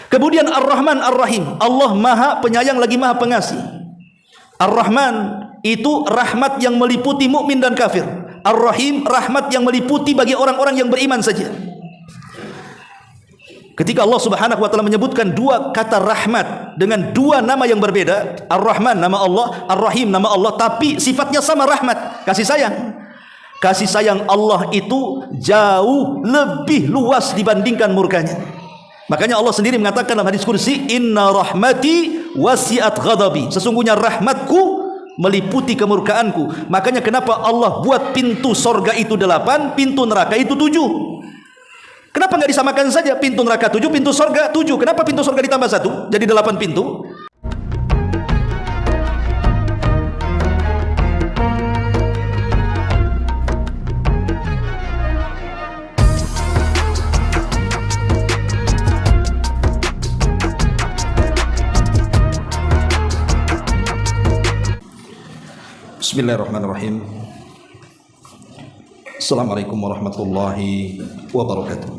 Kemudian Ar-Rahman Ar-Rahim, Allah Maha Penyayang lagi Maha Pengasih. Ar-Rahman itu rahmat yang meliputi mukmin dan kafir. Ar-Rahim rahmat yang meliputi bagi orang-orang yang beriman saja. Ketika Allah Subhanahu wa taala menyebutkan dua kata rahmat dengan dua nama yang berbeda, Ar-Rahman nama Allah, Ar-Rahim nama Allah, tapi sifatnya sama, rahmat, kasih sayang. Kasih sayang Allah itu jauh lebih luas dibandingkan murkanya. Makanya Allah sendiri mengatakan dalam hadis kursi, inna rahmati wasi'at ghadabi, sesungguhnya rahmatku meliputi kemurkaanku. Makanya kenapa Allah buat pintu sorga itu 8, pintu neraka itu 7. Kenapa nggak disamakan saja, pintu neraka 7, pintu sorga 7? Kenapa pintu sorga ditambah 1 jadi 8 pintu? Bismillahirrahmanirrahim. Assalamualaikum warahmatullahi wabarakatuh.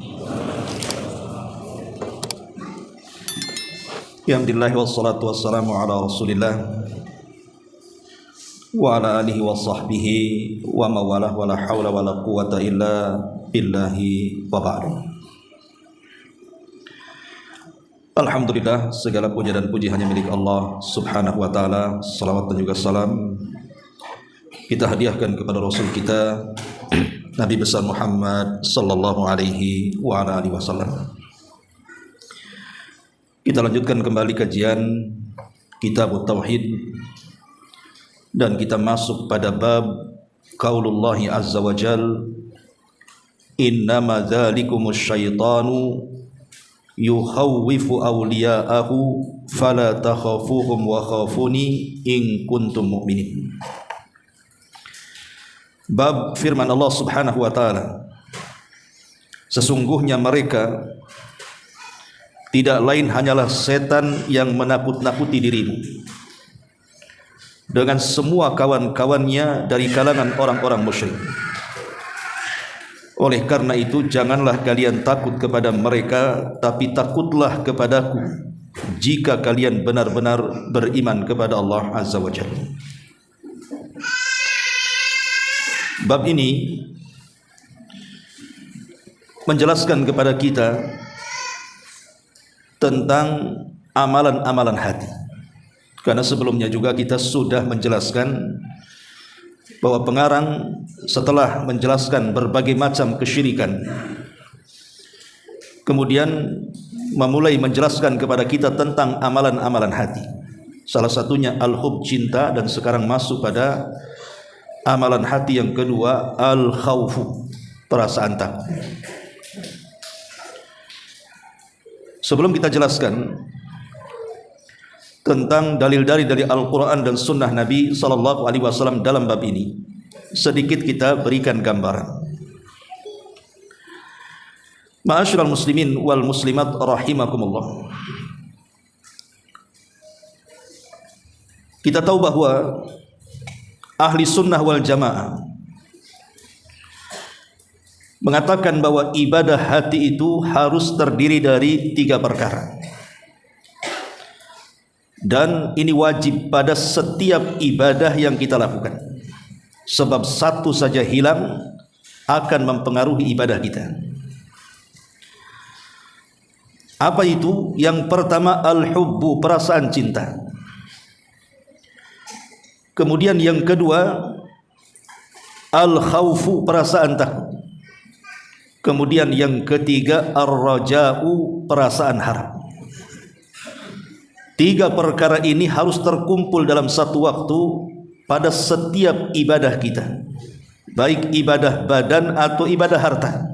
Alhamdulillah wassalatu wassalamu ala Rasulillah wa ala alihi wa sahbihi wa mawalah wa la hawla wa la quwata illa billahi wa ba'du. Alhamdulillah, segala puja dan puji hanya milik Allah Subhanahu wa taala. Salawat dan juga salam kita hadiahkan kepada Rasul kita Nabi besar Muhammad sallallahu alaihi wa ala alihi wasallam. Kita lanjutkan kembali kajian Kitab Tauhid dan kita masuk pada bab qaulullah azza wa jal, innama dzalikumus syaitanu yukhawwifu awliya'ahu fala takhafuhum wa khafuni in kuntum mu'minin. Bab firman Allah Subhanahu wa taala, sesungguhnya mereka tidak lain hanyalah setan yang menakut-nakuti dirimu dengan semua kawan-kawannya dari kalangan orang-orang musyrik. Oleh karena itu janganlah kalian takut kepada mereka, tapi takutlah kepadaku jika kalian benar-benar beriman kepada Allah Azza wa Jalla. Bab ini menjelaskan kepada kita tentang amalan-amalan hati. Karena sebelumnya juga kita sudah menjelaskan bahwa pengarang setelah menjelaskan berbagai macam kesyirikan, kemudian memulai menjelaskan kepada kita tentang amalan-amalan hati. Salah satunya al-hub, cinta, dan sekarang masuk pada amalan hati yang kedua, al-khawfu, perasaan takut. Sebelum kita jelaskan tentang dalil-dalil dari Al-Quran dan Sunnah Nabi sallallahu alaihi wasallam dalam bab ini, sedikit kita berikan gambaran. Ma'asyiral muslimin wal muslimat rahimakumullah. Kita tahu bahwa ahli sunnah wal jamaah mengatakan bahwa ibadah hati itu harus terdiri dari 3 perkara. Dan ini wajib pada setiap ibadah yang kita lakukan. Sebab satu saja hilang akan mempengaruhi ibadah kita. Apa itu? Yang pertama al-hubbu, perasaan cinta. Kemudian yang kedua al-khawfu, perasaan takut. Kemudian yang ketiga ar-raja'u, perasaan harap. 3 perkara ini harus terkumpul dalam satu waktu pada setiap ibadah kita, baik ibadah badan atau ibadah harta.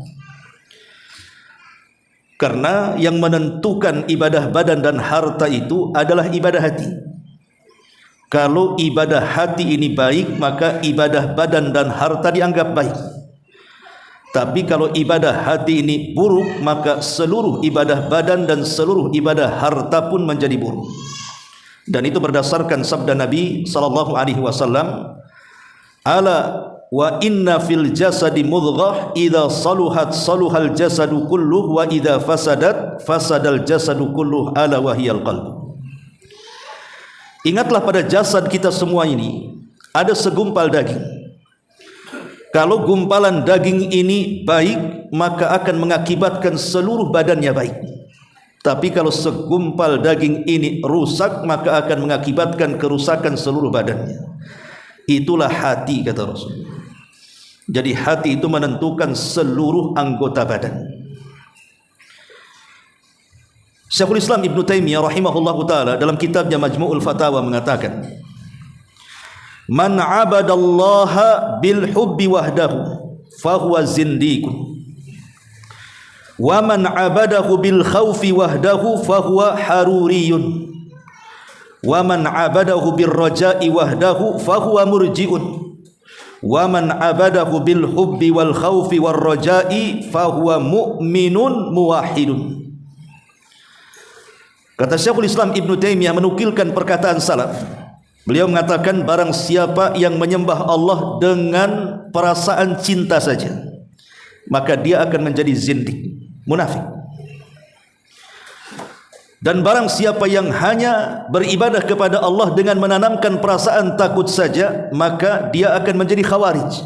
Karena yang menentukan ibadah badan dan harta itu adalah ibadah hati. Kalau ibadah hati ini baik, maka ibadah badan dan harta dianggap baik. Tapi kalau ibadah hati ini buruk, maka seluruh ibadah badan dan seluruh ibadah harta pun menjadi buruk. Dan itu berdasarkan sabda Nabi sallallahu alaihi wasallam, ala wa inna fil jasadi mudghah idza saluhat saluhal jasadu kulluh wa idza fasadat fasadal jasadu kulluh ala wahiyal qalb. Ingatlah pada jasad kita semua ini ada segumpal daging. Kalau gumpalan daging ini baik, maka akan mengakibatkan seluruh badannya baik. Tapi kalau segumpal daging ini rusak, maka akan mengakibatkan kerusakan seluruh badannya. Itulah hati, kata Rasul. Jadi hati itu menentukan seluruh anggota badan. Syekhul Islam Ibn Taimiyah rahimahullahu ta'ala dalam kitabnya Majmu'ul Fatawa mengatakan, man abadallaha bil hubbi wahdahu fahuwa zindikun, wa man abadahu bil khawfi wahdahu fahuwa haruriyun, wa man abadahu bil raja'i wahdahu fahuwa murji'un, wa man abadahu bil hubbi wal khawfi wal raja'i fahuwa mu'minun muwahhidun. Kata Syekhul Islam Ibn Taimiyah menukilkan perkataan salaf. Beliau mengatakan, barang siapa yang menyembah Allah dengan perasaan cinta saja, maka dia akan menjadi zindik, munafik. Dan barang siapa yang hanya beribadah kepada Allah dengan menanamkan perasaan takut saja, maka dia akan menjadi khawarij.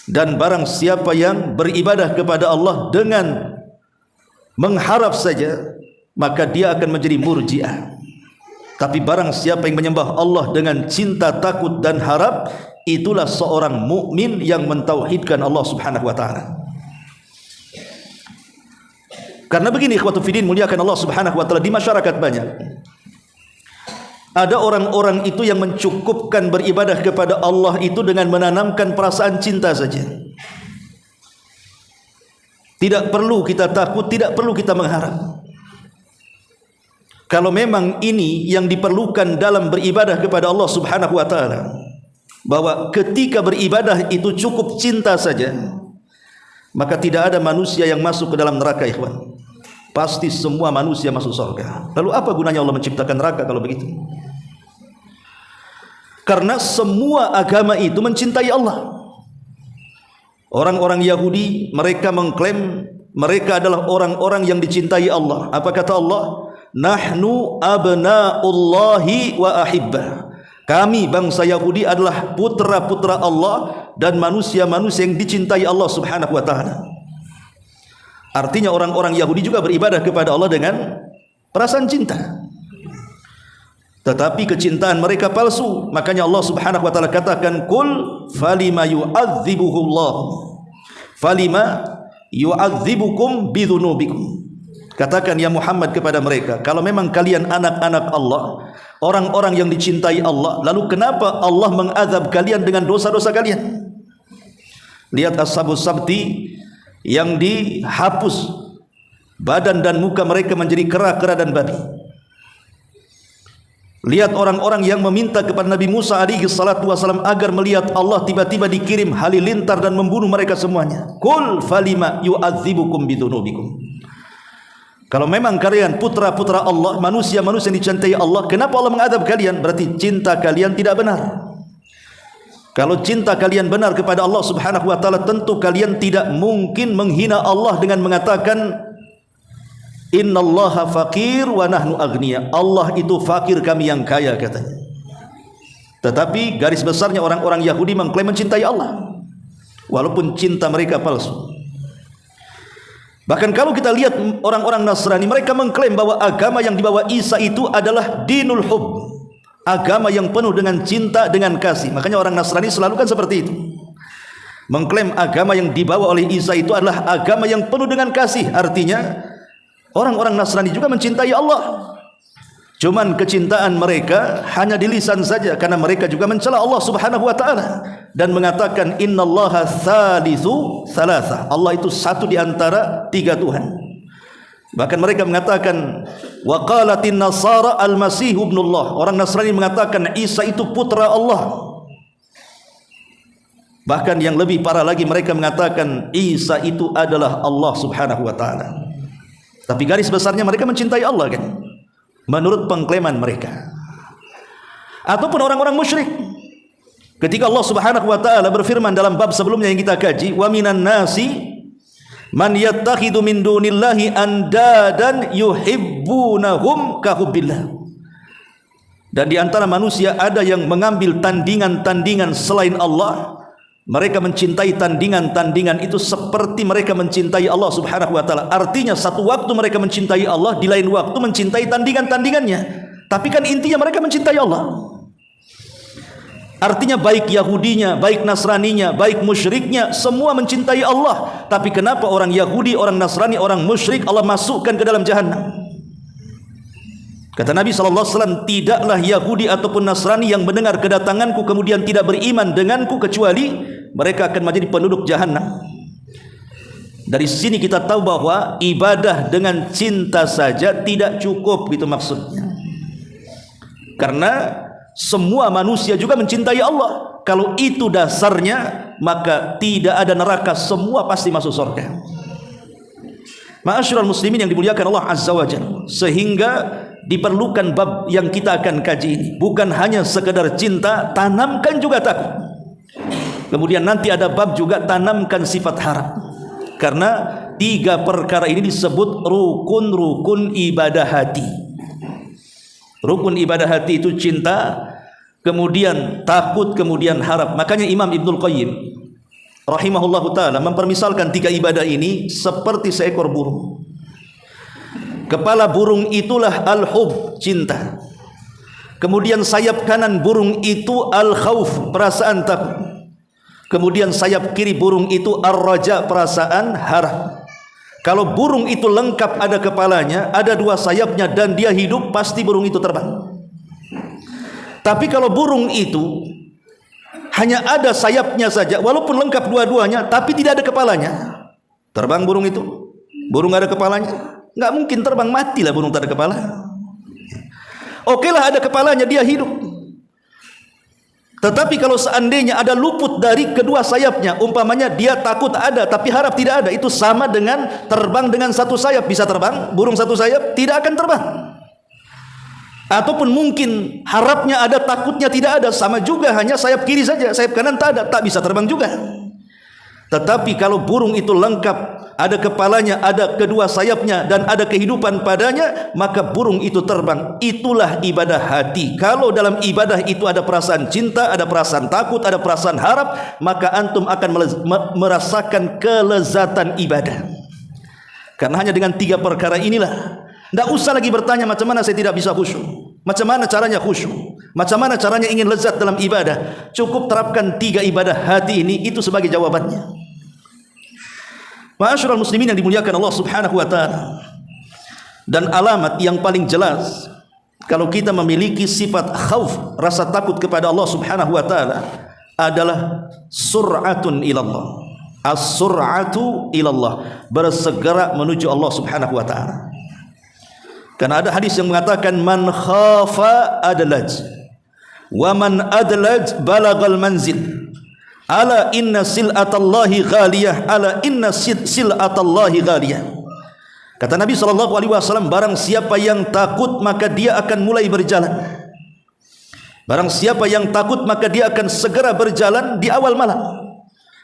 Dan barang siapa yang beribadah kepada Allah dengan mengharap saja, maka dia akan menjadi murji'ah. Tapi barang siapa yang menyembah Allah dengan cinta, takut dan harap, itulah seorang mukmin yang mentauhidkan Allah Subhanahu wa taala. Karena begini ikhwatu fiddin, muliakan Allah Subhanahu wa taala, di masyarakat banyak ada orang-orang itu yang mencukupkan beribadah kepada Allah itu dengan menanamkan perasaan cinta saja. Tidak perlu kita takut, tidak perlu kita mengharap. Kalau memang ini yang diperlukan dalam beribadah kepada Allah Subhanahu wa taala, bahwa ketika beribadah itu cukup cinta saja, maka tidak ada manusia yang masuk ke dalam neraka, ikhwan. Pasti semua manusia masuk surga. Lalu apa gunanya Allah menciptakan neraka kalau begitu? Karena semua agama itu mencintai Allah. Orang-orang Yahudi, mereka mengklaim mereka adalah orang-orang yang dicintai Allah. Apa kata Allah? Nahnu abna'ullahi wa ahibbah. Kami bangsa Yahudi adalah putra-putra Allah dan manusia-manusia yang dicintai Allah Subhanahu wa taala. Artinya orang-orang Yahudi juga beribadah kepada Allah dengan perasaan cinta. Tetapi kecintaan mereka palsu. Makanya Allah Subhanahu wa taala katakan, "Qul falima yu'adzibuhullah. Falima yu'adzibukum bidzunubikum." Katakan ya Muhammad kepada mereka, kalau memang kalian anak-anak Allah, orang-orang yang dicintai Allah, lalu kenapa Allah mengazab kalian dengan dosa-dosa kalian? Lihat Ashabus Sabti yang dihapus badan dan muka mereka menjadi kera-kera dan babi. Lihat orang-orang yang meminta kepada Nabi Musa alaihi salatu wasalam agar melihat Allah, tiba-tiba dikirim halilintar dan membunuh mereka semuanya. Qul falima yu'adzibukum bidzunubikum. Kalau memang kalian putra-putra Allah, manusia-manusia yang dicintai Allah, kenapa Allah mengadab kalian? Berarti cinta kalian tidak benar. Kalau cinta kalian benar kepada Allah Subhanahu wa taala, tentu kalian tidak mungkin menghina Allah dengan mengatakan innallaha faqir wa nahnu aghnia. Allah itu fakir, kami yang kaya, katanya. Tetapi garis besarnya orang-orang Yahudi mengklaim mencintai Allah, walaupun cinta mereka palsu. Bahkan kalau kita lihat orang-orang Nasrani, mereka mengklaim bahwa agama yang dibawa Isa itu adalah dinul hub, agama yang penuh dengan cinta, dengan kasih. Makanya orang Nasrani selalu kan seperti itu, mengklaim agama yang dibawa oleh Isa itu adalah agama yang penuh dengan kasih. Artinya orang-orang Nasrani juga mencintai Allah, cuman kecintaan mereka hanya di lisan saja, karena mereka juga mencela Allah Subhanahu wa taala dan mengatakan innallaha tsalitsu tsalatsa. Allah itu satu di antara tiga Tuhan. Bahkan mereka mengatakan wa qalatin nasara al-masih ibnullah. Orang Nasrani mengatakan Isa itu putra Allah. Bahkan yang lebih parah lagi, mereka mengatakan Isa itu adalah Allah Subhanahu wa taala. Tapi garis besarnya mereka mencintai Allah, kan, menurut pengklaiman mereka. Ataupun orang-orang musyrik, ketika Allah Subhanahu wa taala berfirman dalam bab sebelumnya yang kita kaji, wa minan nasi Man yattakhidhu min dunillahi andadan yuhibbunahum kahubbillah. Dan di antara manusia ada yang mengambil tandingan-tandingan selain Allah. Mereka mencintai tandingan-tandingan itu seperti mereka mencintai Allah subhanahu wa ta'ala. Artinya satu waktu mereka mencintai Allah, di lain waktu mencintai tandingan-tandingannya. Tapi kan intinya mereka mencintai Allah. Artinya baik Yahudinya, baik Nasraninya, baik musyriknya, semua mencintai Allah. Tapi kenapa orang Yahudi, orang Nasrani, orang musyrik Allah masukkan ke dalam jahannam? Kata Nabi SAW, tidaklah Yahudi ataupun Nasrani yang mendengar kedatanganku kemudian tidak beriman denganku, kecuali mereka akan menjadi penduduk jahannam. Dari sini kita tahu bahwa ibadah dengan cinta saja tidak cukup, gitu maksudnya. Karena semua manusia juga mencintai Allah. Kalau itu dasarnya, maka tidak ada neraka, semua pasti masuk surga. Ma'asyiral muslimin yang dimuliakan Allah Azza wa Jalla, sehingga diperlukan bab yang kita akan kaji ini. Bukan hanya sekedar cinta, tanamkan juga takut. Kemudian nanti ada bab juga tanamkan sifat harap. Karena 3 perkara ini disebut rukun-rukun ibadah hati. Rukun ibadah hati itu cinta, kemudian takut, kemudian harap. Makanya Imam Ibnul Qayyim rahimahullahu ta'ala mempermisalkan 3 ibadah ini seperti seekor burung. Kepala burung itulah al-hub, cinta. Kemudian sayap kanan burung itu al-khauf, perasaan takut. Kemudian sayap kiri burung itu ar-raja, perasaan harap. Kalau burung itu lengkap, ada kepalanya, ada 2 sayapnya, dan dia hidup, pasti burung itu terbang. Tapi kalau burung itu hanya ada sayapnya saja, walaupun lengkap dua-duanya, tapi tidak ada kepalanya, terbang burung itu? Burung ada kepalanya? Nggak mungkin terbang, matilah burung tak ada kepala. Oke lah ada kepalanya, dia hidup. Tetapi kalau seandainya ada luput dari kedua sayapnya, umpamanya dia takut ada tapi harap tidak ada, itu sama dengan terbang dengan 1 sayap. Bisa terbang, burung 1 sayap tidak akan terbang. Ataupun mungkin harapnya ada, takutnya tidak ada, sama juga, hanya sayap kiri saja, sayap kanan tak ada, tak bisa terbang juga. Tetapi kalau burung itu lengkap, ada kepalanya, ada kedua sayapnya, dan ada kehidupan padanya, maka burung itu terbang. Itulah ibadah hati. Kalau dalam ibadah itu ada perasaan cinta, ada perasaan takut, ada perasaan harap, maka antum akan merasakan kelezatan ibadah. Karena hanya dengan 3 perkara inilah, tidak usah lagi bertanya macam mana saya tidak bisa khusyuk, macam mana caranya khusyuk, macam mana caranya ingin lezat dalam ibadah. Cukup terapkan 3 ibadah hati ini, itu sebagai jawabannya. Ma'asyiral muslimin yang dimuliakan Allah subhanahu wa ta'ala. Dan alamat yang paling jelas kalau kita memiliki sifat khauf, rasa takut kepada Allah subhanahu wa ta'ala, adalah sur'atun ilallah. As-sur'atu ilallah, bersegera menuju Allah subhanahu wa ta'ala. Karena ada hadis yang mengatakan, man khafa adlaj, wa man adlaj balagal manzil. Ala inna sil'atallahi ghaliyah, ala inna sil'atallahi ghaliyah. Kata Nabi SAW, barang siapa yang takut maka dia akan mulai berjalan. Barang siapa yang takut maka dia akan segera berjalan di awal malam.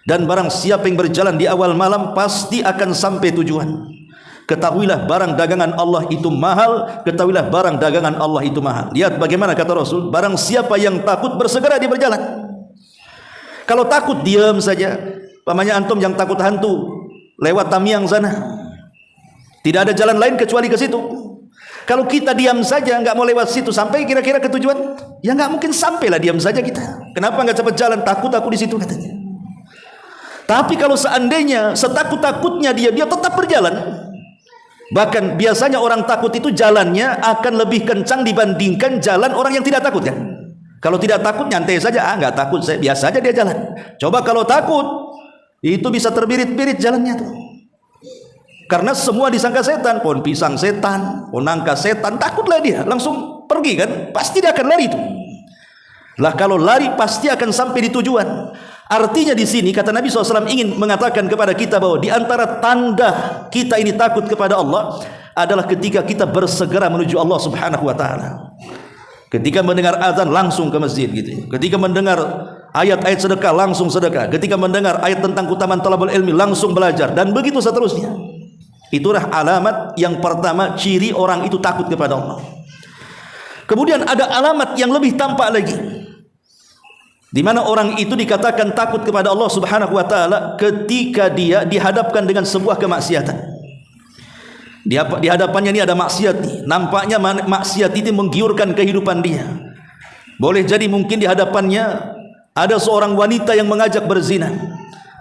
Dan barang siapa yang berjalan di awal malam pasti akan sampai tujuan. Ketahuilah barang dagangan Allah itu mahal, ketahuilah barang dagangan Allah itu mahal. Lihat bagaimana kata Rasul, barang siapa yang takut bersegera dia berjalan. Kalau takut diam saja. Pamannya antum yang takut hantu, lewat Tamiang sana, tidak ada jalan lain kecuali ke situ. Kalau kita diam saja, nggak mau lewat situ, sampai kira-kira ke tujuan, ya nggak mungkin sampailah, diam saja kita. Kenapa nggak cepat jalan? Takut aku di situ katanya. Tapi kalau seandainya setakut-takutnya dia tetap berjalan. Bahkan biasanya orang takut itu jalannya akan lebih kencang dibandingkan jalan orang yang tidak takut kan. Kalau tidak takut nyantai saja, nggak takut saya, biasa aja dia jalan. Coba kalau takut, itu bisa terbirit-birit jalannya tuh. Karena semua disangka setan, pohon pisang setan, pohon nangka setan, takutlah dia, langsung pergi kan, pasti dia akan lari tuh. Lah kalau lari pasti akan sampai di tujuan. Artinya di sini kata Nabi SAW ingin mengatakan kepada kita bahwa di antara tanda kita ini takut kepada Allah adalah ketika kita bersegera menuju Allah Subhanahu wa taala. Ketika mendengar azan langsung ke masjid gitu. Ketika mendengar ayat-ayat sedekah langsung sedekah, ketika mendengar ayat tentang keutamaan talabul ilmi langsung belajar, dan begitu seterusnya. Itulah alamat yang pertama, ciri orang itu takut kepada Allah. Kemudian ada alamat yang lebih tampak lagi, di mana orang itu dikatakan takut kepada Allah Subhanahu wa taala ketika dia dihadapkan dengan sebuah kemaksiatan. Di hadapannya ini ada maksiat nih. Nampaknya maksiat itu menggiurkan kehidupan dia. Boleh jadi mungkin di hadapannya ada seorang wanita yang mengajak berzina,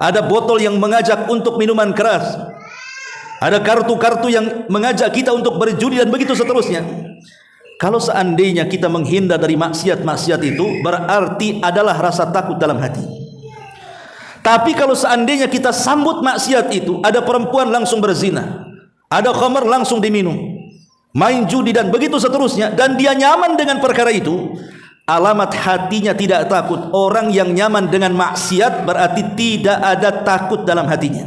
ada botol yang mengajak untuk minuman keras, ada kartu-kartu yang mengajak kita untuk berjudi, dan begitu seterusnya. Kalau seandainya kita menghindar dari maksiat-maksiat itu, berarti adalah rasa takut dalam hati. Tapi kalau seandainya kita sambut maksiat itu, ada perempuan langsung berzina, ada khamar langsung diminum, main judi, dan begitu seterusnya, dan dia nyaman dengan perkara itu, alamat hatinya tidak takut. Orang yang nyaman dengan maksiat berarti tidak ada takut dalam hatinya.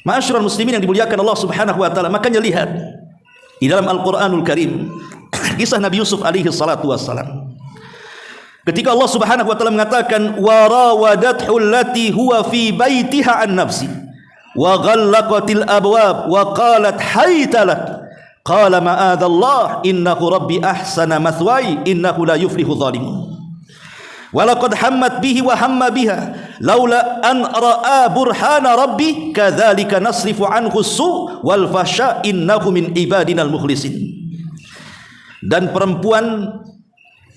Ma'asyiral muslimin yang dimuliakan Allah Subhanahu wa taala, makanya lihat di dalam Al-Qur'anul Karim kisah Nabi Yusuf alaihi salatu wassalam. Ketika Allah Subhanahu wa taala mengatakan wa rawadathu allati huwa fi baitiha an nafsi wa ghallaqatil abwab wa qalat hayta lak qala ma'adallah innahu rabbi ahsana mathwaya innahu la yuflihu dhalimun. Walaqad hammat bihi wa hamma biha laula an ra'a burhana rabbi kadzalika nasrifu anhu su' wal fahsya innahu min ibadinal mukhlisin. Dan perempuan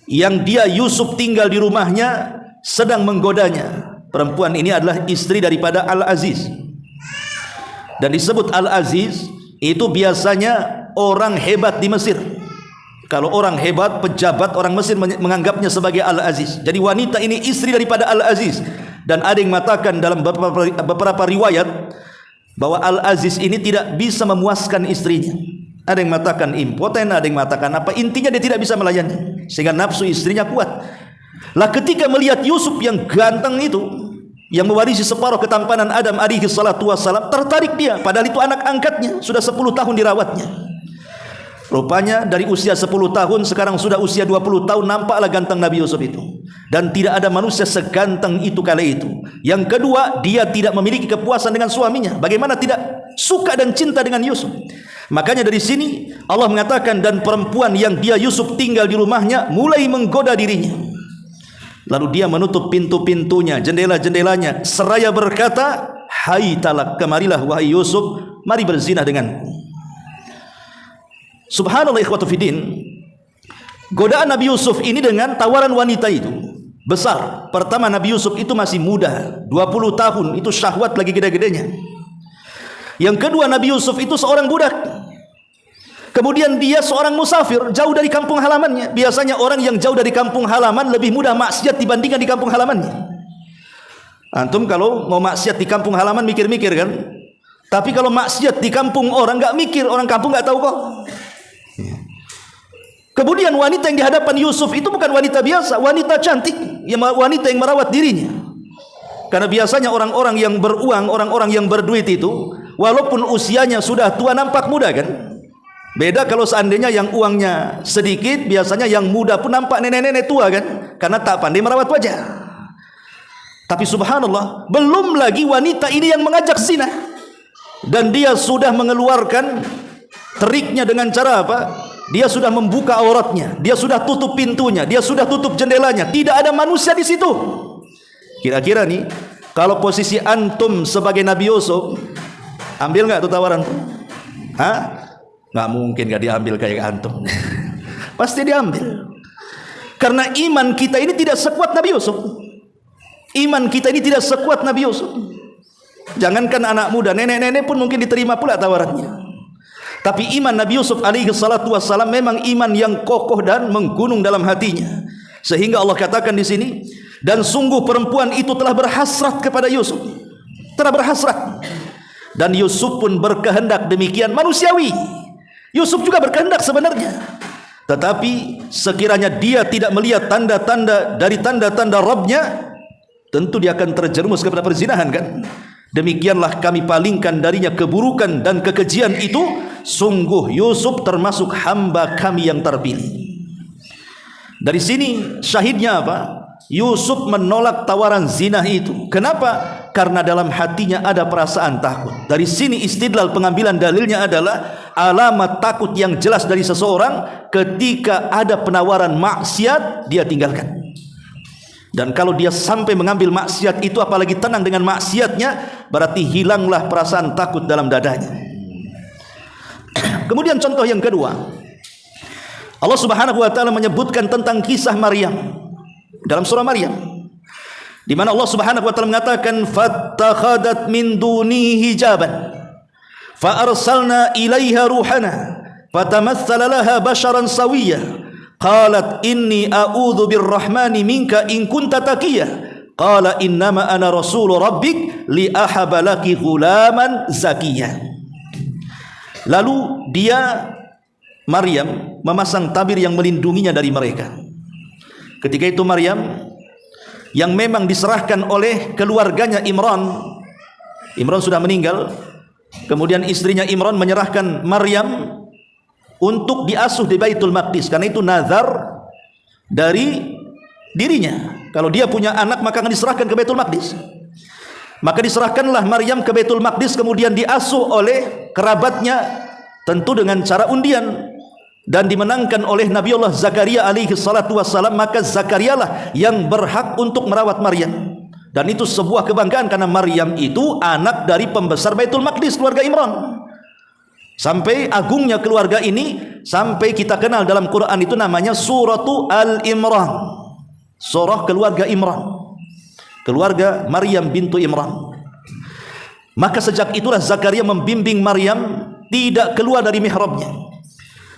yang dia Yusuf tinggal di rumahnya sedang menggodanya. Perempuan ini adalah istri daripada Al-Aziz, dan disebut Al-Aziz itu biasanya orang hebat di Mesir. Kalau orang hebat, pejabat, orang Mesir menganggapnya sebagai Al-Aziz. Jadi wanita ini istri daripada Al-Aziz. Dan ada yang mengatakan dalam beberapa riwayat bahwa Al-Aziz ini tidak bisa memuaskan istrinya. Ada yang mengatakan impoten, ada yang mengatakan apa, intinya dia tidak bisa melayani, sehingga nafsu istrinya kuat. Lah ketika melihat Yusuf yang ganteng itu, yang mewarisi separuh ketampanan Adam alaihi salatu wassalam, tertarik dia, padahal itu anak angkatnya, sudah 10 tahun dirawatnya. Rupanya dari usia 10 tahun sekarang sudah usia 20 tahun, nampaklah ganteng Nabi Yusuf itu. Dan tidak ada manusia seganteng itu kala itu. Yang kedua, dia tidak memiliki kepuasan dengan suaminya. Bagaimana tidak suka dan cinta dengan Yusuf? Makanya dari sini Allah mengatakan, dan perempuan yang dia Yusuf tinggal di rumahnya mulai menggoda dirinya. Lalu dia menutup pintu-pintunya, jendela-jendelanya, seraya berkata, hai talak, kemarilah wahai Yusuf, mari berzina denganku. Subhanallah ikhwatu fiddin. Godaan Nabi Yusuf ini dengan tawaran wanita itu besar. Pertama, Nabi Yusuf itu masih muda, 20 tahun, itu syahwat lagi gede-gedenya. Yang kedua, Nabi Yusuf itu seorang budak. Kemudian dia seorang musafir, jauh dari kampung halamannya. Biasanya orang yang jauh dari kampung halaman lebih mudah maksiat dibandingkan di kampung halamannya. Antum kalau mau maksiat di kampung halaman mikir-mikir kan? Tapi kalau maksiat di kampung orang nggak mikir, orang kampung nggak tahu kok. Kemudian wanita yang di hadapan Yusuf itu bukan wanita biasa, wanita cantik, wanita yang merawat dirinya. Karena biasanya orang-orang yang beruang, orang-orang yang berduit itu, walaupun usianya sudah tua nampak muda kan? Beda kalau seandainya yang uangnya sedikit, biasanya yang muda pun nampak nenek-nenek tua kan? Karena tak pandai merawat wajah. Tapi subhanallah, belum lagi wanita ini yang mengajak zina, dan dia sudah mengeluarkan triknya dengan cara apa? Dia sudah membuka auratnya, dia sudah tutup pintunya, dia sudah tutup jendelanya, tidak ada manusia di situ. Kira-kira nih, kalau posisi antum sebagai Nabi Yusuf, ambil nggak tuh tawaran? Hah? Nggak mungkin nggak diambil kayak antum. Pasti diambil. Karena iman kita ini tidak sekuat Nabi Yusuf. Iman kita ini tidak sekuat Nabi Yusuf. Jangankan anak muda, nenek-nenek pun mungkin diterima pula tawarannya. Tapi iman Nabi Yusuf alaihi salatu wassalam memang iman yang kokoh dan menggunung dalam hatinya. Sehingga Allah katakan di sini, dan sungguh perempuan itu telah berhasrat kepada Yusuf. Telah berhasrat. Dan Yusuf pun berkehendak demikian, manusiawi. Yusuf juga berkehendak sebenarnya. Tetapi sekiranya dia tidak melihat tanda-tanda dari tanda-tanda Rabbnya, tentu dia akan terjerumus kepada perzinahan kan? Demikianlah kami palingkan darinya keburukan dan kekejian itu. Sungguh Yusuf termasuk hamba kami yang terpilih. Dari sini syahidnya apa? Yusuf menolak tawaran zina itu. Kenapa? Karena dalam hatinya ada perasaan takut. Dari sini istidlal pengambilan dalilnya adalah alamat takut yang jelas dari seseorang ketika ada penawaran maksiat dia tinggalkan. Dan kalau dia sampai mengambil maksiat itu, apalagi tenang dengan maksiatnya, berarti hilanglah perasaan takut dalam dadanya. Kemudian contoh yang kedua, Allah Subhanahu wa taala menyebutkan tentang kisah Maryam dalam surah Maryam, di mana Allah Subhanahu wa taala mengatakan fattakhadat min duni hijaban fa arsalna ilaiha ruhana fatamassala laha basharan sawiyya qalat inni a'udzu birrahmani minka in kunta taqiyya qala innama ana rasul rabbik li ahaba laki ghulaman zakiyya. Lalu dia Maryam memasang tabir yang melindunginya dari mereka. Ketika itu Maryam yang memang diserahkan oleh keluarganya Imran sudah meninggal, kemudian istrinya Imran menyerahkan Maryam untuk diasuh di Baitul Maqdis, karena itu nazar dari dirinya. Kalau dia punya anak maka akan diserahkan ke Baitul Maqdis. Maka diserahkanlah Maryam ke Baitul Maqdis, kemudian diasuh oleh kerabatnya, tentu dengan cara undian, dan dimenangkan oleh Nabiullah Zakaria alaihi salatu wassalam. Maka Zakaria lah yang berhak untuk merawat Maryam, dan itu sebuah kebanggaan karena Maryam itu anak dari pembesar Baitul Maqdis, keluarga Imran. Sampai agungnya keluarga ini sampai kita kenal dalam Quran itu namanya suratu Al-Imran, surah keluarga Imran, keluarga Maryam bintu Imran. Maka sejak itulah Zakaria membimbing Maryam tidak keluar dari mihrabnya.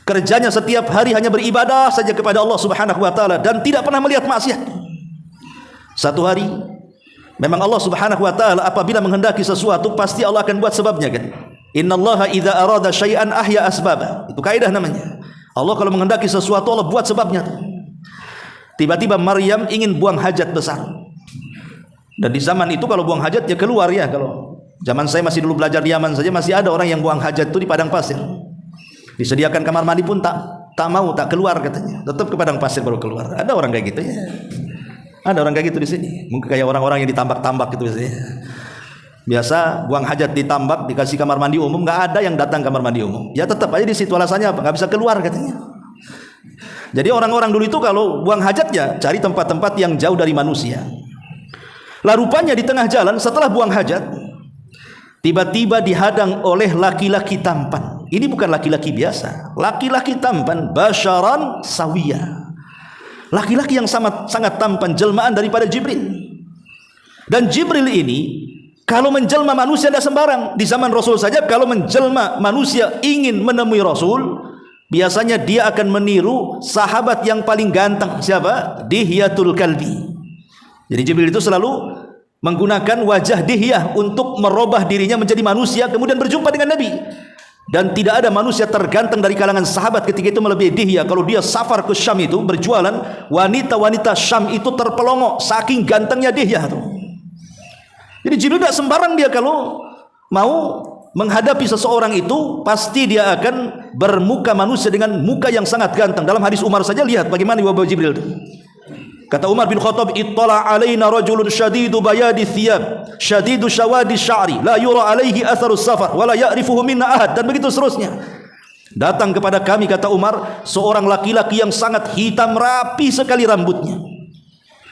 Kerjanya setiap hari hanya beribadah saja kepada Allah Subhanahu wa taala dan tidak pernah melihat maksiat. Satu hari memang Allah Subhanahu wa taala apabila menghendaki sesuatu pasti Allah akan buat sebabnya, kan? Innallaha idza arada syai'an ahya asbaba. Itu kaidah namanya. Allah kalau menghendaki sesuatu Allah buat sebabnya. Tiba-tiba Maryam ingin buang hajat besar. Dan di zaman itu kalau buang hajat ya keluar ya. Kalau zaman saya masih dulu belajar di Yaman saja masih ada orang yang buang hajat itu di padang pasir. Disediakan kamar mandi pun tak mau, tak keluar katanya. Tetap ke padang pasir baru keluar. Ada orang kayak gitu ya. Ada orang kayak gitu di sini. Mungkin kayak orang-orang yang ditambak-tambak gitu biasanya. Biasa buang hajat ditambak, dikasih kamar mandi umum, nggak ada yang datang kamar mandi umum. Ya tetap aja di situ, alasannya apa? Nggak bisa keluar katanya. Jadi orang-orang dulu itu kalau buang hajat ya cari tempat-tempat yang jauh dari manusia. Lah rupanya di tengah jalan setelah buang hajat, tiba-tiba dihadang oleh laki-laki tampan. Ini bukan laki-laki biasa, laki-laki tampan, basyaran sawiyah. Laki-laki yang sangat tampan, jelmaan daripada Jibril. Dan Jibril ini kalau menjelma manusia tidak sembarang. Di zaman Rasul saja kalau menjelma manusia ingin menemui Rasul, biasanya dia akan meniru sahabat yang paling ganteng. Siapa? Dihyatul Kalbi. Jadi Jibril itu selalu menggunakan wajah Dihyah untuk merubah dirinya menjadi manusia, kemudian berjumpa dengan Nabi. Dan tidak ada manusia terganteng dari kalangan sahabat ketika itu melebihi Dihyah. Kalau dia safar ke Syam itu berjualan, wanita-wanita Syam itu terpelongok saking gantengnya Dihyah itu. Jadi Jibril tidak sembarang, dia kalau mau menghadapi seseorang itu pasti dia akan bermuka manusia dengan muka yang sangat ganteng. Dalam hadis Umar saja lihat bagaimana wabah Jibril itu. Kata Umar bin Khattab, ittala alaina rajulun syadidu bayadi thiyab syadidu syawadi sya'ri la yura alaihi atharus safar wa la ya'rifuhu minna ahad, dan begitu seterusnya. Datang kepada kami, kata Umar, seorang laki-laki yang sangat hitam rapi sekali rambutnya,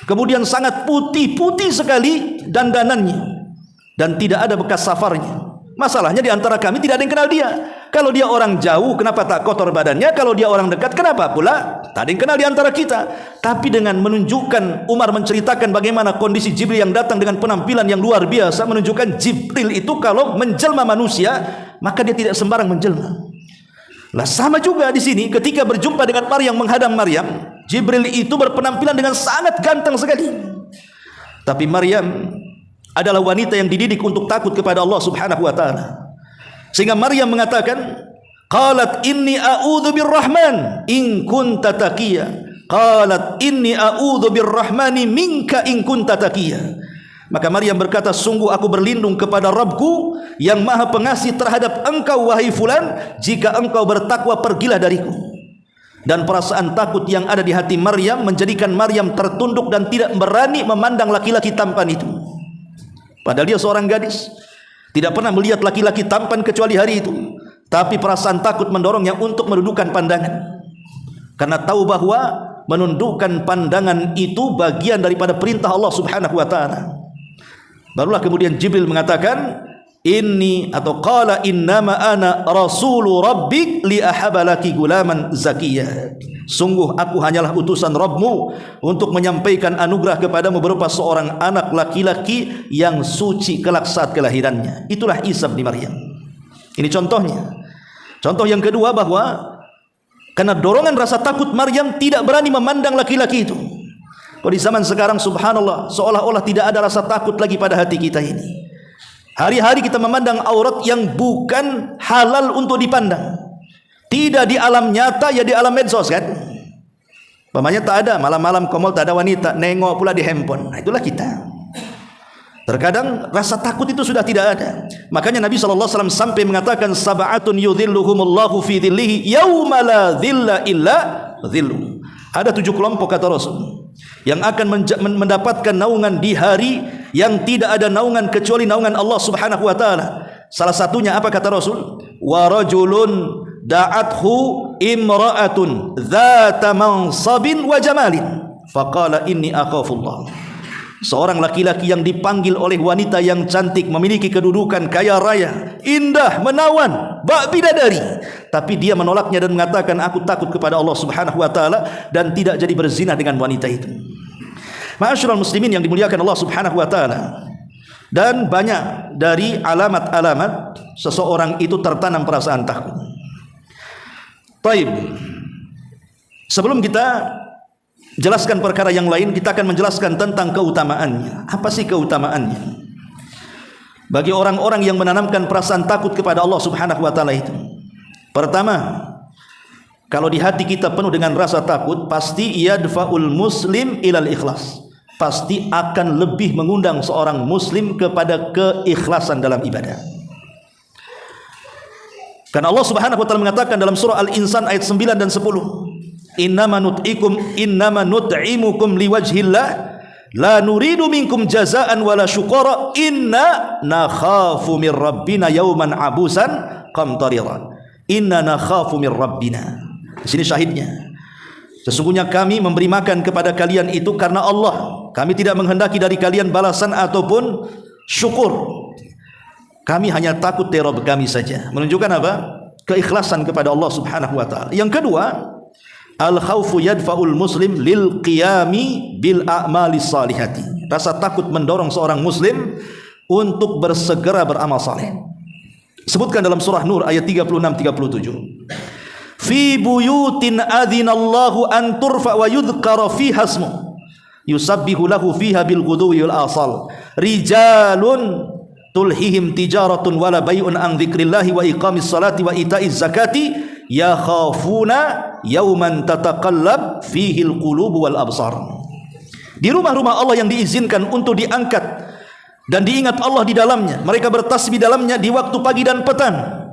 kemudian sangat putih sekali dandanannya, dan tidak ada bekas safarnya. Masalahnya di antara kami tidak ada yang kenal dia. Kalau dia orang jauh, kenapa tak kotor badannya? Kalau dia orang dekat, kenapa pula tak ada yang kenal di antara kita? Tapi dengan menunjukkan, Umar menceritakan bagaimana kondisi Jibril yang datang dengan penampilan yang luar biasa, menunjukkan Jibril itu kalau menjelma manusia, maka dia tidak sembarang menjelma. Lah sama juga di sini ketika berjumpa dengan Maryam, menghadang Maryam, Jibril itu berpenampilan dengan sangat ganteng sekali. Tapi Maryam adalah wanita yang dididik untuk takut kepada Allah Subhanahu wa taala. Sehingga Maryam mengatakan, qalat inni a'udzu birrahman in kunta taqiyya. Qalat inni a'udzu birrahmani minka in kunta taqiyya. Maka Maryam berkata, sungguh aku berlindung kepada Rabbku yang maha pengasih terhadap engkau wahai fulan, jika engkau bertakwa pergilah dariku. Dan perasaan takut yang ada di hati Maryam menjadikan Maryam tertunduk dan tidak berani memandang laki-laki tampan itu. Padahal dia seorang gadis, tidak pernah melihat laki-laki tampan kecuali hari itu. Tapi perasaan takut mendorongnya untuk menundukkan pandangan, karena tahu bahwa menundukkan pandangan itu bagian daripada perintah Allah Subhanahu wa taala. Barulah kemudian Jibril mengatakan, inni atau qala innama ana rasulu rabbik li ahabalaki gulaman zakiyah. Sungguh aku hanyalah utusan Rabbmu untuk menyampaikan anugerah kepadamu berupa seorang anak laki-laki yang suci kelak saat kelahirannya. Itulah Isa bin Maryam. Ini contohnya. Contoh yang kedua, bahwa karena dorongan rasa takut Maryam tidak berani memandang laki-laki itu. Kalau di zaman sekarang subhanallah, seolah-olah tidak ada rasa takut lagi pada hati kita ini. Hari-hari kita memandang aurat yang bukan halal untuk dipandang. Tidak di alam nyata, ya di alam medsos kan. Mamanya tak ada, malam-malam ke mall tak ada wanita, nengok pula di handphone. Nah, itulah kita. Terkadang rasa takut itu sudah tidak ada. Makanya Nabi SAW sampai mengatakan, sab'atun yudhilluhumullahu fi dhillihi yawma la dhilla illa dhillu. Ada 7 kelompok kata Rasul yang akan mendapatkan naungan di hari yang tidak ada naungan kecuali naungan Allah Subhanahu wa taala. Salah satunya apa kata Rasul? Wa rajulun da'athu imra'atun dzata mansabin wa jamalin faqala inni akhafullah. Seorang laki-laki yang dipanggil oleh wanita yang cantik, memiliki kedudukan kaya raya, indah, menawan, bak bidadari, tapi dia menolaknya dan mengatakan, aku takut kepada Allah Subhanahu wa taala dan tidak jadi berzina dengan wanita itu. Ma'asyiral muslimin yang dimuliakan Allah Subhanahu wa taala. Dan banyak dari alamat-alamat seseorang itu tertanam perasaan takut. Baik. Sebelum kita jelaskan perkara yang lain, kita akan menjelaskan tentang keutamaannya. Apa sih keutamaannya? Bagi orang-orang yang menanamkan perasaan takut kepada Allah Subhanahu wa taala itu. Pertama, kalau di hati kita penuh dengan rasa takut, pasti yadfa'ul muslim ilal ikhlas. Pasti akan lebih mengundang seorang muslim kepada keikhlasan dalam ibadah. Karena Allah Subhanahu wa taala mengatakan dalam surah Al-Insan ayat 9 dan 10, innama nut'imukum liwajhillah la nuridu minkum jazaan wala syukura inna nakhafu min rabbina yawman abusan qamtariran. Inna nakhafu min rabbina. Di sini syahidnya. Sesungguhnya kami memberi makan kepada kalian itu karena Allah. Kami tidak menghendaki dari kalian balasan ataupun syukur. Kami hanya takut dari Rabb kami saja. Menunjukkan apa? Keikhlasan kepada Allah Subhanahu wa taala. Yang kedua, al-khawfu yadfa'ul muslim lil qiyami bil a'mali salihati. Rasa takut mendorong seorang muslim untuk bersegera beramal saleh. Sebutkan dalam surah Nur ayat 36-37. Fi buyutin adzinallahu an turfa wa yudhkara fiha ismuhu yusabbihu lahu fiha bil ghudwi wal asal rijalun tulhihim tijaratun wala bai'un an dzikrillahi wa iqamis salati wa ita'iz zakati yakhafuna yauman tataqallab fihi al qulub wal absar. Di rumah-rumah Allah yang diizinkan untuk diangkat dan diingat Allah di dalamnya, mereka bertasbih dalamnya di waktu pagi dan petang.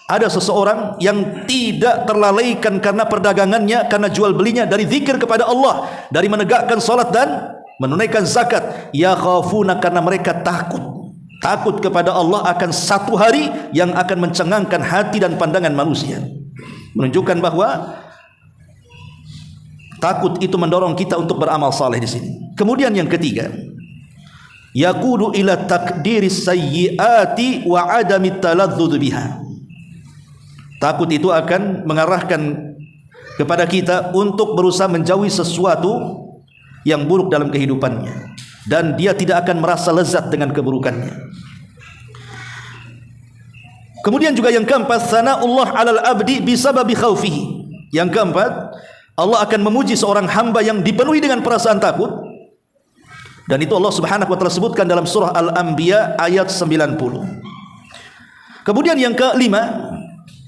Ada seseorang yang tidak terlalaikan karena perdagangannya, karena jual belinya dari zikir kepada Allah, dari menegakkan salat dan menunaikan zakat. Ya khafuna, karena mereka takut kepada Allah akan satu hari yang akan mencengangkan hati dan pandangan manusia. Menunjukkan bahwa takut itu mendorong kita untuk beramal saleh di sini. Kemudian yang ketiga, yaqudu ila takdiris sayyiati wa adami taladzuz biha. Takut itu akan mengarahkan kepada kita untuk berusaha menjauhi sesuatu yang buruk dalam kehidupannya, dan dia tidak akan merasa lezat dengan keburukannya. Kemudian juga yang keempat, sana'ullah 'alal abdi bisababi khaufihi. Yang keempat, Allah akan memuji seorang hamba yang dipenuhi dengan perasaan takut, dan itu Allah Subhanahu wa taala sebutkan dalam surah Al-Anbiya ayat 90. Kemudian yang kelima,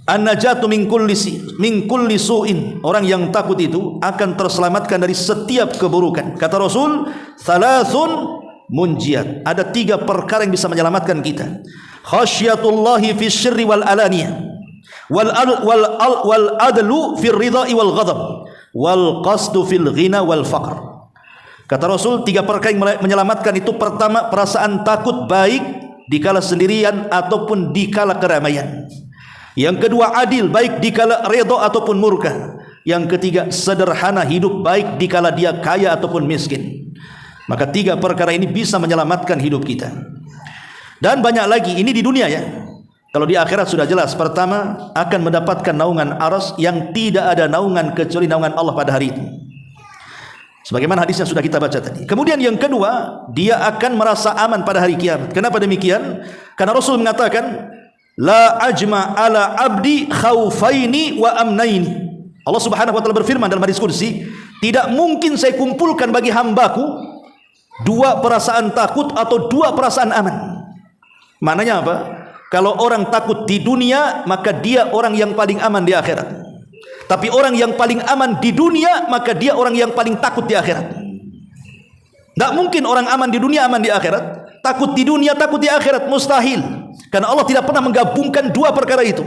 an-najatu min kulli su'in. Orang yang takut itu akan terselamatkan dari setiap keburukan. Kata Rasul, thalathun munjiat. Ada 3 perkara yang bisa menyelamatkan kita. Khasyatullahi fi syirri wal alaniyah. wal adlu fil ridha wal ghadab wal qasdu fil ghina wal faqr. Kata Rasul, 3 perkara yang menyelamatkan itu: pertama, perasaan takut baik dikala sendirian ataupun dikala keramaian. Yang kedua, adil baik dikala redha ataupun murka. Yang ketiga, sederhana hidup baik dikala dia kaya ataupun miskin. Maka 3 perkara ini bisa menyelamatkan hidup kita. Dan banyak lagi, ini di dunia ya. Kalau di akhirat sudah jelas. Pertama, akan mendapatkan naungan arsy yang tidak ada naungan kecuali naungan Allah pada hari itu, sebagaimana hadisnya sudah kita baca tadi. Kemudian yang kedua, dia akan merasa aman pada hari kiamat. Kenapa demikian? Karena Rasul mengatakan, la ajma ala abdi khaufaini wa amnaini. Allah Subhanahu wa taala berfirman dalam hadis qudsi, tidak mungkin saya kumpulkan bagi hambaku 2 perasaan takut atau 2 perasaan aman. Maknanya apa? Kalau orang takut di dunia, maka dia orang yang paling aman di akhirat. Tapi orang yang paling aman di dunia, maka dia orang yang paling takut di akhirat. Tidak mungkin orang aman di dunia, aman di akhirat. Takut di dunia, takut di akhirat. Mustahil. Karena Allah tidak pernah menggabungkan 2 perkara itu.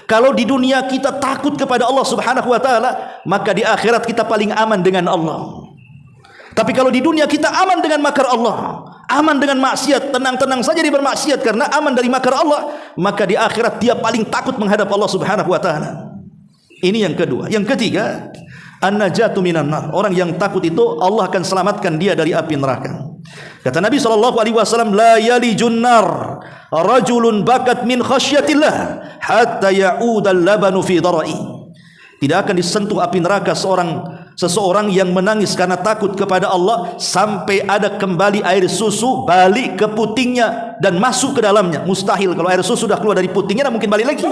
Kalau di dunia kita takut kepada Allah Subhanahu wa taala, maka di akhirat kita paling aman dengan Allah. Tapi kalau di dunia kita aman dengan makar Allah, aman dengan maksiat, tenang-tenang saja dia bermaksiat karena aman dari makar Allah, maka di akhirat dia paling takut menghadap Allah Subhanahu wa taala. Ini yang kedua. Yang ketiga, an-najatu minan nar. Orang yang takut itu Allah akan selamatkan dia dari api neraka. Kata Nabi SAW, la yalijun nar rajulun bakat min khasyatillah hatta ya'udal labanu fi darai. Tidak akan disentuh api neraka seseorang yang menangis karena takut kepada Allah sampai ada kembali air susu balik ke putingnya dan masuk ke dalamnya. Mustahil. Kalau air susu sudah keluar dari putingnya, tidak mungkin balik lagi.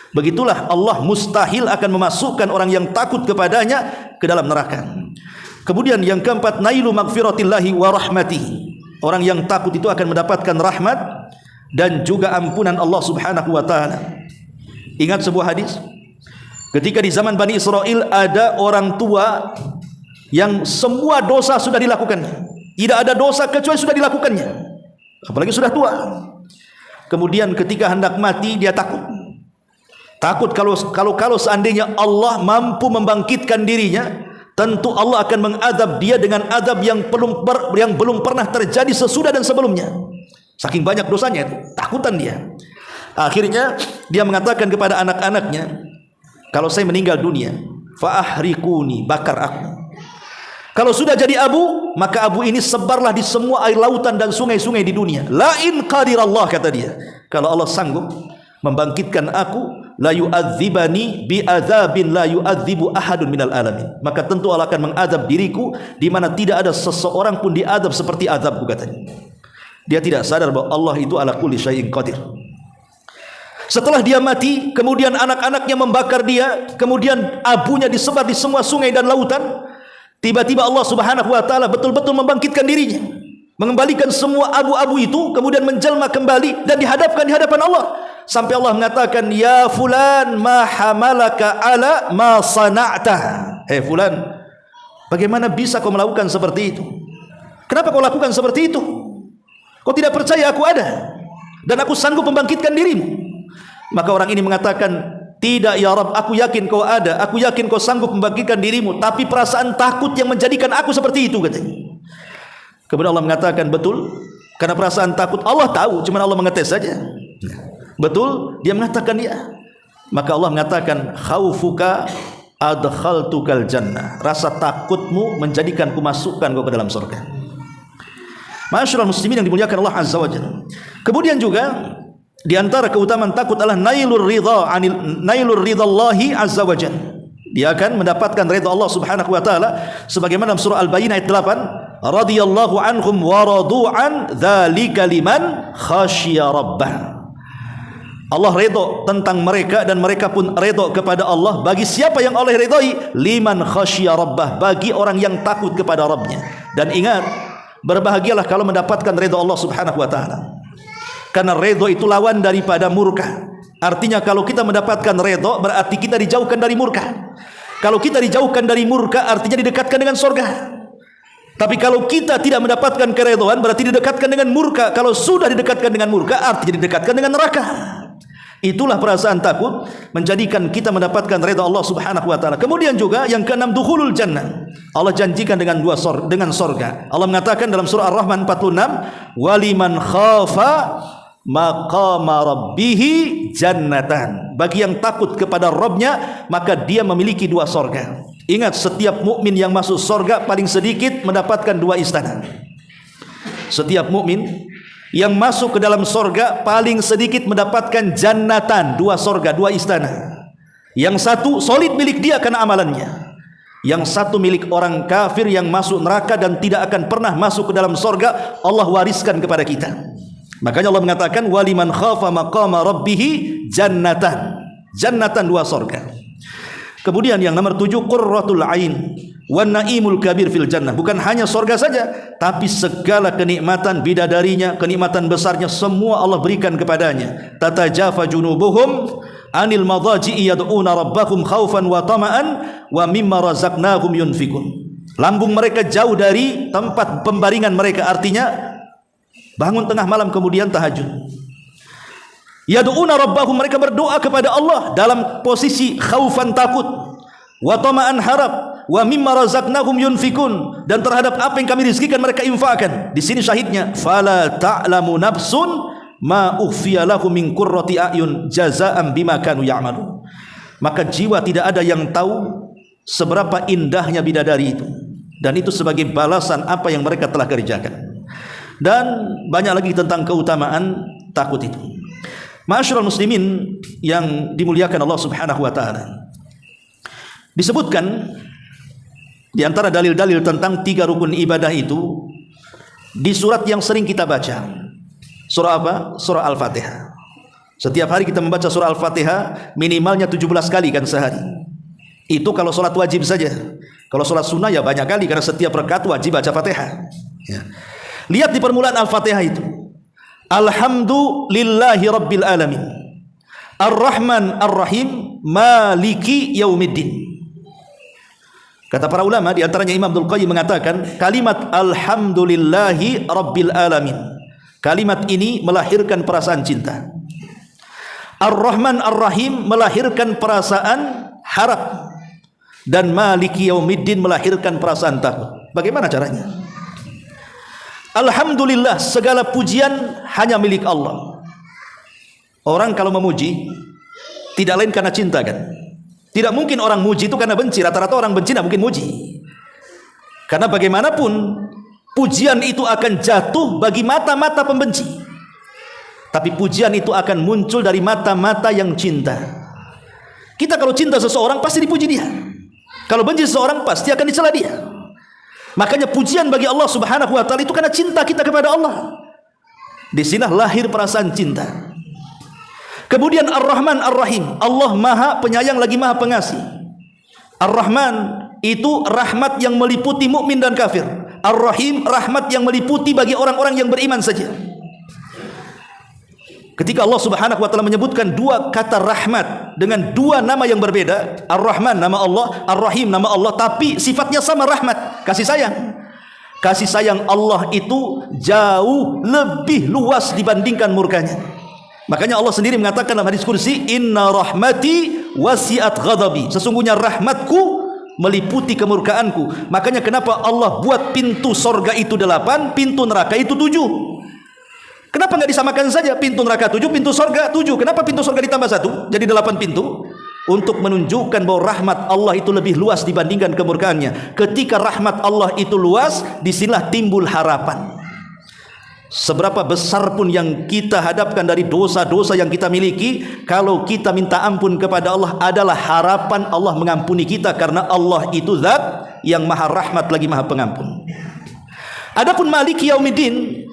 Begitulah Allah mustahil akan memasukkan orang yang takut kepadanya ke dalam neraka. Kemudian yang keempat, nailu magfiratillahi wa rahmatihi. Orang yang takut itu akan mendapatkan rahmat dan juga ampunan Allah Subhanahu wa taala. Ingat sebuah hadis, ketika di zaman Bani Israel ada orang tua yang semua dosa sudah dilakukannya. Tidak ada dosa kecuali sudah dilakukannya. Apalagi sudah tua. Kemudian ketika hendak mati dia takut. Takut kalau seandainya Allah mampu membangkitkan dirinya, tentu Allah akan mengadab dia dengan adab yang belum pernah terjadi sesudah dan sebelumnya. Saking banyak dosanya itu, takutan dia. Akhirnya dia mengatakan kepada anak-anaknya, kalau saya meninggal dunia, fa'ahrikuni, bakar aku. Kalau sudah jadi abu, maka abu ini sebarlah di semua air lautan dan sungai-sungai di dunia. La in qadirallah, kata dia, kalau Allah sanggup membangkitkan aku, la yu'adzibani bi'adzabin la yu'adzibu ahadun minal alamin, maka tentu Allah akan mengadab diriku di mana tidak ada seseorang pun diadab seperti azabku, katanya. Dia tidak sadar bahwa Allah itu ala kulli syai'in qadir. Setelah dia mati, kemudian anak-anaknya membakar dia, kemudian abunya disebar di semua sungai dan lautan. Tiba-tiba Allah Subhanahu wa taala betul-betul membangkitkan dirinya, mengembalikan semua abu-abu itu, kemudian menjelma kembali dan dihadapkan di hadapan Allah. Sampai Allah mengatakan, ya fulan ma hamalaka ala ma sana'ta. Hei fulan, bagaimana bisa kau melakukan seperti itu? Kenapa kau lakukan seperti itu? Kau tidak percaya aku ada dan aku sanggup membangkitkan dirimu? Maka orang ini mengatakan, tidak ya Rabb, aku yakin kau ada, aku yakin kau sanggup membangkitkan dirimu, tapi perasaan takut yang menjadikan aku seperti itu, katanya. Kemudian Allah mengatakan, betul, karena perasaan takut Allah tahu, cuma Allah mengetes saja. Betul, dia mengatakan ya. Maka Allah mengatakan, khaufuka adkhaltukal jannah. Rasa takutmu menjadikan ku masukkan kau ke dalam surga. Ma'asyiral muslimin yang dimuliakan Allah Azza wa Jalla. Kemudian juga di antara keutamaan takut adalah nailur ridallahi azza wa jalla. Dia akan mendapatkan ridha Allah Subhanahu wa taala sebagaimana dalam surah Al-Baqarah ayat 8, radhiyallahu anhum wa radu'an dzalika liman khasyiya rabbah. Allah ridha tentang mereka dan mereka pun ridha kepada Allah. Bagi siapa yang Allah ridhai? Liman khasyiya rabbah, bagi orang yang takut kepada Rabbnya. Dan ingat, berbahagialah kalau mendapatkan ridha Allah Subhanahu wa taala. Karena ridha itu lawan daripada murka. Artinya kalau kita mendapatkan ridha, berarti kita dijauhkan dari murka. Kalau kita dijauhkan dari murka, artinya didekatkan dengan surga. Tapi kalau kita tidak mendapatkan keridhaan, berarti didekatkan dengan murka. Kalau sudah didekatkan dengan murka, artinya didekatkan dengan neraka. Itulah perasaan takut menjadikan kita mendapatkan redha Allah Subhanahu wa taala. Kemudian juga yang keenam, dukhulul jannah. Allah janjikan dengan dengan sorga. Allah mengatakan dalam surah Ar-Rahman 46, waliman khafa maqama rabbihi jannatan. Bagi yang takut kepada Rabbnya, maka dia memiliki dua sorga. Ingat, setiap mukmin yang masuk sorga paling sedikit mendapatkan dua istana. Setiap mukmin yang masuk ke dalam sorga paling sedikit mendapatkan jannatan, dua sorga, dua istana. Yang satu solid milik dia karena amalannya, yang satu milik orang kafir yang masuk neraka dan tidak akan pernah masuk ke dalam sorga. Allah wariskan kepada kita. Makanya Allah mengatakan waliman khafa maqama rabbihi jannatan. Jannatan, dua sorga. Kemudian yang nomor 7, qurratul ain wan naimul kabir fil jannah. Bukan hanya sorga saja, tapi segala kenikmatan bidadarinya, kenikmatan besarnya semua Allah berikan kepadanya. Tatajafa junubuhum anil madaji'i yad'una rabbahum khaufan wa tama'an wa mimma razaqnahum yunfikun. Lambung mereka jauh dari tempat pembaringan mereka, artinya bangun tengah malam kemudian tahajud. Yad'una rabbahum, mereka berdoa kepada Allah dalam posisi khaufan, takut, wa tama'an, harap, wa mimma razaqnahum yunfikun, dan terhadap apa yang kami rizkikan mereka infakkan. Di sini syahidnya, fala ta'lamu nafsun ma ukhfiya lahum min qurrati a'yun jazaa'an bima kanu ya'malun. Maka jiwa tidak ada yang tahu seberapa indahnya bidadari itu, dan itu sebagai balasan apa yang mereka telah kerjakan. Dan banyak lagi tentang keutamaan takut itu. Ma'asyiral muslimin yang dimuliakan Allah Subhanahu wa taala, disebutkan di antara dalil-dalil tentang 3 rukun ibadah itu di surat yang sering kita baca. Surah apa? Surah Al-Fatihah. Setiap hari kita membaca surah Al-Fatihah minimalnya 17 kali kan sehari. Itu kalau sholat wajib saja. Kalau sholat sunnah ya banyak kali, karena setiap rakaat wajib baca Fatihah. Ya. Lihat di permulaan Al-Fatihah itu, alhamdulillahi rabbil alamin, ar-rahman ar-rahim, maliki yaumiddin. Kata para ulama, di antaranya Imam Abdul Qayyim mengatakan kalimat alhamdulillahi rabbil alamin, kalimat ini melahirkan perasaan cinta. Ar-Rahman Ar-Rahim melahirkan perasaan harap, dan maliki yaumiddin melahirkan perasaan takut. Bagaimana caranya? Alhamdulillah, segala pujian hanya milik Allah. Orang kalau memuji tidak lain karena cinta kan? Tidak mungkin orang muji itu karena benci. Rata-rata orang benci tidak mungkin muji. Karena bagaimanapun pujian itu akan jatuh bagi mata-mata pembenci, tapi pujian itu akan muncul dari mata-mata yang cinta. Kita kalau cinta seseorang pasti dipuji dia. Kalau benci seseorang pasti akan dicela dia. Makanya pujian bagi Allah Subhanahu wa taala itu karena cinta kita kepada Allah. Di sini lahir perasaan cinta. Kemudian Ar-Rahman Ar-Rahim, Allah Maha Penyayang lagi Maha Pengasih. Ar-Rahman itu rahmat yang meliputi mukmin dan kafir. Ar-Rahim, rahmat yang meliputi bagi orang-orang yang beriman saja. Ketika Allah Subhanahu wa taala menyebutkan 2 kata rahmat dengan 2 nama yang berbeda, Ar-Rahman nama Allah, Ar-Rahim nama Allah, tapi sifatnya sama, rahmat, kasih sayang. Kasih sayang Allah itu jauh lebih luas dibandingkan murkanya. Makanya Allah sendiri mengatakan dalam hadis kursi, inna rahmati wasi'at ghadabi, sesungguhnya rahmatku meliputi kemurkaanku. Makanya kenapa Allah buat pintu sorga itu 8, pintu neraka itu 7. Kenapa nggak disamakan saja, pintu neraka 7, pintu sorga 7? Kenapa pintu sorga ditambah 1 jadi 8 pintu? Untuk menunjukkan bahwa rahmat Allah itu lebih luas dibandingkan kemurkaannya. Ketika rahmat Allah itu luas, disinilah timbul harapan. Seberapa besar pun yang kita hadapkan dari dosa-dosa yang kita miliki, kalau kita minta ampun kepada Allah, adalah harapan Allah mengampuni kita, karena Allah itu zat yang maha rahmat lagi maha pengampun. Adapun maliki yaumiddin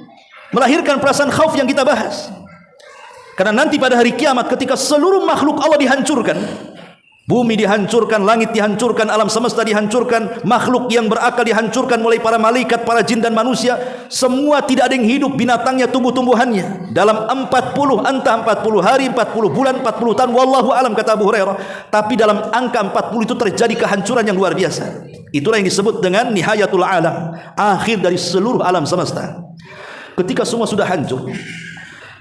melahirkan perasaan khauf yang kita bahas. Karena nanti pada hari kiamat ketika seluruh makhluk Allah dihancurkan, bumi dihancurkan, langit dihancurkan, alam semesta dihancurkan, makhluk yang berakal dihancurkan, mulai para malaikat, para jin dan manusia, semua tidak ada yang hidup, binatangnya, tumbuh-tumbuhannya, dalam 40, entah 40 hari, 40 bulan, 40 tahun, wallahu alam, kata Abu Hurairah. Tapi dalam angka 40 itu terjadi kehancuran yang luar biasa. Itulah yang disebut dengan nihayatul alam, akhir dari seluruh alam semesta. Ketika semua sudah hancur,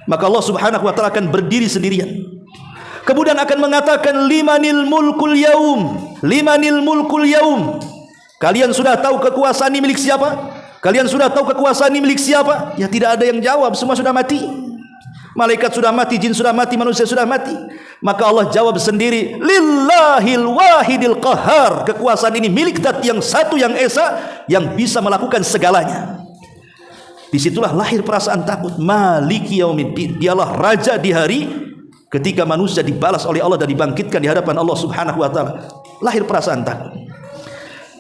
maka Allah Subhanahu wa taala akan berdiri sendirian Kemudian akan mengatakan limanil mulkul yaum, limanil mulkul yaum. Kalian sudah tahu kekuasaan ini milik siapa? Kalian sudah tahu kekuasaan ini milik siapa? Ya tidak ada yang jawab, semua sudah mati. Malaikat sudah mati, jin sudah mati, manusia sudah mati. Maka Allah jawab sendiri, lillahil wahidil qahar. Kekuasaan ini milik zat yang satu, yang esa, yang bisa melakukan segalanya. Disitulah lahir perasaan takut. Maliki yaumiddin, dialah raja di hari ketika manusia dibalas oleh Allah dan dibangkitkan di hadapan Allah Subhanahu wa taala. Lahir perasaan takut.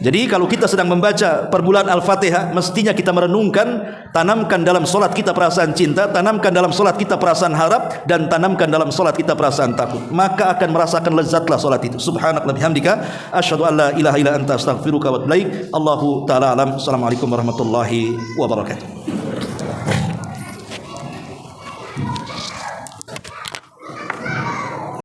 Jadi kalau kita sedang membaca permulaan Al-Fatihah, mestinya kita merenungkan, tanamkan dalam solat kita perasaan cinta, tanamkan dalam solat kita perasaan harap, dan tanamkan dalam solat kita perasaan takut. Maka akan merasakan lezatlah solat itu. Subhanakallahumma bihamdika, asyhadu an la ilaha illa anta, astaghfiruka wa atubu ilaik. Allahu taala alam. Assalamualaikum warahmatullahi wabarakatuh.